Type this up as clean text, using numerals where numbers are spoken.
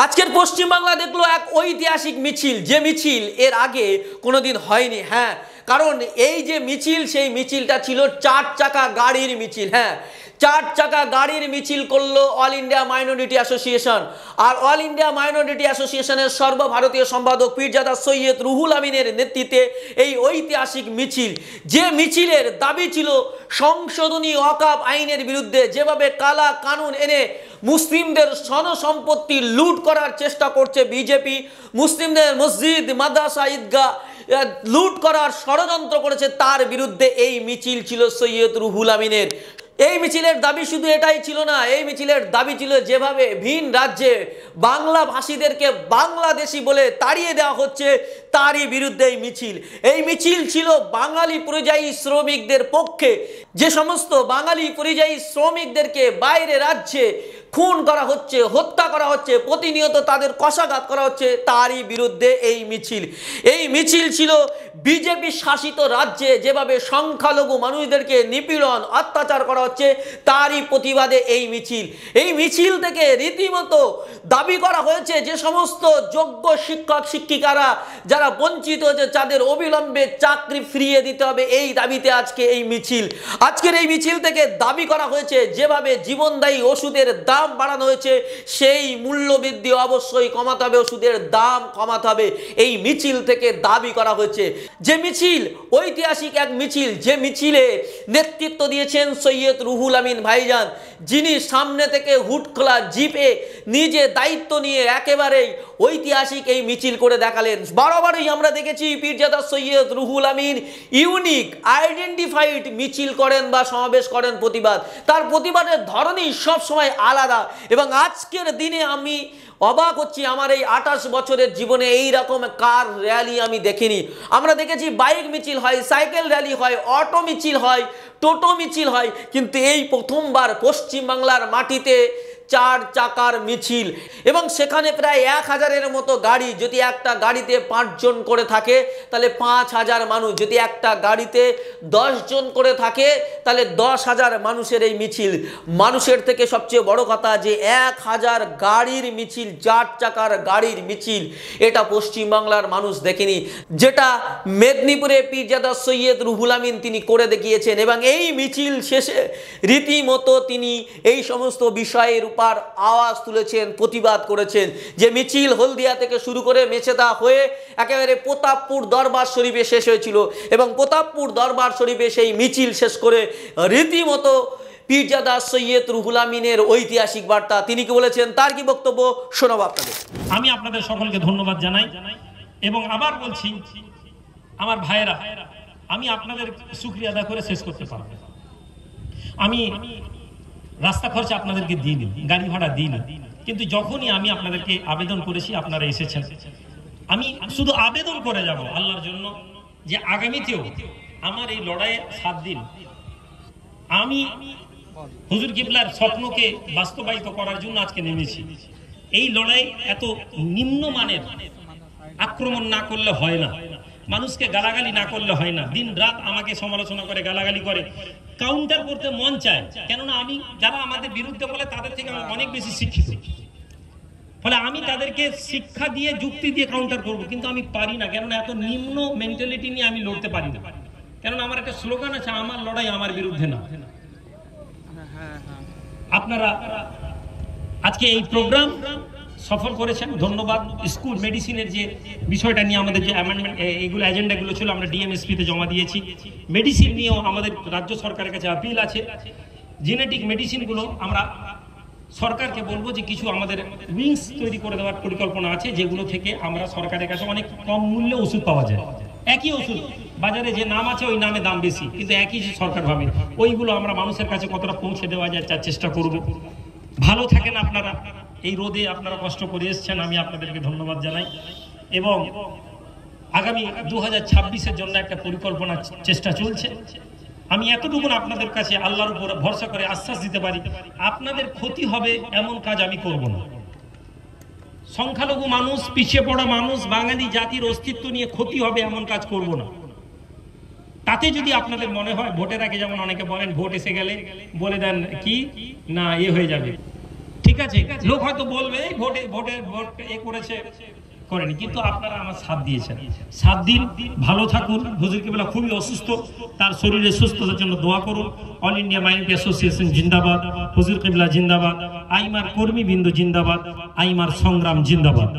আজকের পশ্চিমবাংলা দেখলো এক ঐতিহাসিক মিছিল, যে মিছিল এর আগে কোনোদিন হয়নি। হ্যাঁ, কারণ এই যে মিছিল, সেই মিছিলটা ছিল 4 চাকা গাড়ির মিছিল। হ্যাঁ, 4 চাকা গাড়ির মিছিল করলো অল ইন্ডিয়া মাইনরিটি অ্যাসোসিয়েশন। আর অল ইন্ডিয়া মাইনরিটি অ্যাসোসিয়েশনের সর্বভারতীয় সম্পাদক পীরজাদা সৈয়দ রুহুল আমিনের নেতৃত্বে এই ঐতিহাসিক মিছিল, যে মিছিলের দাবি ছিল সংশোধনী ওয়াকফ আইনের বিরুদ্ধে। যেভাবে কালা কানুন এনে মুসলিমদের সম্পত্তি লুট করার চেষ্টা করছে বিজেপি, মুসলিমদের মসজিদ মাদ্রাসা ঈদগাহ লুট করার ষড়যন্ত্র করেছে, তার বিরুদ্ধে এই মিছিল ছিল সৈয়দ রুহুল আমিনের। এই মিছিলের দাবি শুধু এটাই ছিল না, এই মিছিলের দাবি ছিল যেভাবে ভিন রাজ্যে বাংলা ভাষীদেরকে বাংলাদেশি বলে তাড়িয়ে দেওয়া হচ্ছে, তারই বিরুদ্ধে এই মিছিল। এই মিছিল ছিল বাঙালি পরিযায়ী শ্রমিকদের পক্ষে। যে সমস্ত বাঙালি পরিযায়ী শ্রমিকদেরকে বাইরে রাজ্যে খুন করা হচ্ছে, হত্যা করা হচ্ছে, প্রতিনিয়ত তাদের কষাঘাত করা হচ্ছে, তারই বিরুদ্ধে এই মিছিল। এই মিছিল ছিল বিজেপি শাসিত রাজ্যে যেভাবে সংখ্যালঘু মানুষদেরকে নিপীড়ন অত্যাচার করা হচ্ছে, তারই প্রতিবাদে এই মিছিল। এই মিছিল থেকে রীতিমতো দাবি করা হয়েছে যে সমস্ত যোগ্য শিক্ষক শিক্ষিকারা যারা বঞ্চিত হয়েছে তাদের অবিলম্বে চাকরি ফিরিয়ে দিতে হবে, এই দাবিতে আজকে এই মিছিল। আজকের এই মিছিল থেকে দাবি করা হয়েছে যেভাবে জীবনদায়ী ওষুধের দাম বাড়ানো হয়েছে, সেই মূল্যবৃদ্ধি অবশ্যই কমাতে হবে, ওষুধের দাম কমাতে হবে। এই মিছিল থেকে দাবি করা হয়েছে। যে মিছিল ঐতিহাসিক এক মিছিল, যে মিছিলে নেতৃত্ব দিয়েছেন সৈয়দ রুহুল আমিন ভাইজান, যিনি সামনে থেকে হুড খোলা জিপে নিজে দায়িত্ব নিয়ে একেবারেই ঐতিহাসিক এই মিছিল করে দেখালেন। বারবারই আমরা দেখেছি পীরজাদা সৈয়দ রুহুল আমিন ইউনিক আইডেন্টিফাইড মিছিল করেন বা সমাবেশ করেন, প্রতিবাদ। তার প্রতিবাদের ধরনই সবসময় আলাদা। এবং আজকের দিনে আমি অবাক হচ্ছি, আমার এই 28 বছরের জীবনে এই রকম কার র্যালি আমি দেখিনি। আমরা দেখেছি বাইক মিছিল হয়, সাইকেল র্যালি হয়, অটো মিছিল হয়, টোটো মিছিল হয়, কিন্তু এই প্রথমবার পশ্চিমবাংলার মাটিতে 4 চাকার মিছিল। এবং সেখানে প্রায় 1000-এর মতো গাড়ি। যদি একটা গাড়িতে 5 জন করে থাকে তাহলে 5000 মানুষ, যদি একটা গাড়িতে 10 জন করে থাকে তাহলে 10,000 মানুষের এই মিছিল। মানুষের থেকে সবচেয়ে বড় কথা যে 1000 গাড়ির মিছিল, 4 চাকার গাড়ির মিছিল, এটা পশ্চিমবাংলার মানুষ দেখেনি। যেটা মেদিনীপুরে পীরজাদা সৈয়দ রুহুল আমিন তিনি করে দেখিয়েছেন। এবং এই মিছিল শেষে রীতিমতো তিনি এই সমস্ত বিষয়ের উপর আওয়াজ তুলেছেন, প্রতিবাদ করেছেন। যে মিছিল হলদিয়া থেকে শুরু করে মেছেদা হয়ে একেবারে প্রতাপপুর দরবার শরীফে শেষ হয়েছিল। এবং প্রতাপপুর দরবার শরীফে সেই মিছিল শেষ করে রীতিমতো পীরজাদা সৈয়দ রুহুল আমিনের ঐতিহাসিক বার্তা তিনি কি বলেছেন, তার কি বক্তব্য শোনাবো আপনাদের। আমি আপনাদের সকলকে ধন্যবাদ জানাই এবং আবার বলছি আমার ভাইয়েরা, আমি আপনাদের শুকরিয়া আদা করে শেষ করতে পারব। আমি রাস্তা খরচা আপনাদেরকে দিইনি, গাড়ি ভাড়া দিইনি, কিন্তু যখনই আমি আপনাদেরকে আবেদন করেছি আপনারা এসেছেন। আমি শুধু আবেদন করে যাব আল্লাহর জন্য যে আগামীতেও আমার এই লড়াইয়ে 7 দিন আমি হুজুর কিবলার স্বপ্নকে বাস্তবায়িত করার জন্য আজকে নেমেছি। এই লড়াই এত নিম্নমানের আক্রমণ না করলে হয় না, মানুষকে গালাগালি না করলে হয় না। দিন রাত আমাকে সমালোচনা করে, গালাগালি করে, কাউন্টার করতে মন চায়। কেননা আমি যারা আমাদের বিরুদ্ধে বলে তাদের থেকে আমি অনেক বেশি শিক্ষিত, ফলে আমি তাদেরকে শিক্ষা দিয়ে যুক্তি দিয়ে কাউন্টার করব, কিন্তু আমি পারি না। কেননা এত নিম্ন মেন্টালিটি নিয়ে আমি লড়তে পারি না। কেননা আমার একটা স্লোগান আছে, আমার লড়াই আমার বিরুদ্ধে না। আপনারা আজকে এই প্রোগ্রাম সফল করেছেন, ধন্যবাদ। স্কুল মেডিসিনের যে বিষয়টা নিয়ে আমাদের যে অ্যামেন্ডমেন্ট এগুলো এজেন্ডাগুলো ছিল আমরা ডিএমএসপিতে জমা দিয়েছি। মেডিসিন নিয়েও আমাদের রাজ্য সরকারের কাছে আপিল আছে। জেনেটিক মেডিসিনগুলো আমরা সরকারকে বলবো যে কিছু আমাদের উইংস তৈরি করে দেওয়ার পরিকল্পনা আছে, যেগুলো থেকে আমরা সরকারের কাছে অনেক কম মূল্যে ওষুধ পাওয়া যায়। একই ওষুধ বাজারে যে নাম আছে ওই নামে দাম বেশি, কিন্তু একই সরকার ভাবে, ওইগুলো আমরা মানুষের কাছে কতটা পৌঁছে দেওয়া যায় তার চেষ্টা করব। ভালো থাকেন আপনারা, এই রোদে আপনারা কষ্ট করে এসছেন, আমি আপনাদেরকে ধন্যবাদ জানাই। এবং আগামী 2026-এর জন্য একটা পরিকল্পনা চেষ্টা চলছে। আমি এতটুকু আপনাদের কাছে আল্লাহর উপর ভরসা করে আশ্বাস দিতে পারি, আপনাদের ক্ষতি হবে এমন কাজ আমি করব না। সংখ্যালঘু মানুষ, পিছিয়ে পড়া মানুষ, বাঙালি জাতির অস্তিত্ব নিয়ে ক্ষতি হবে এমন কাজ করব না। তাতে যদি আপনাদের মনে হয় ভোটের আগে যেমন অনেকে বলেন ভোট এসে গেলে বলে দেন কি না হয়ে যাবে, ঠিক আছে, লোক হয়তো বলবে এই ভোট এ করেছে করেনি, কিন্তু আপনারা আমার সাথ দিয়েছেন। 7 দিন ভালো থাকুন। হুজুর কেবলা খুবই অসুস্থ, তার শরীরের সুস্থতার জন্য দোয়া করুন। অল ইন্ডিয়া মাইনরিটি অ্যাসোসিয়েশন জিন্দাবাদ, হুজুর কেবলা জিন্দাবাদ, আইমার কর্মীবৃন্দ জিন্দাবাদ, আইমার সংগ্রাম জিন্দাবাদ।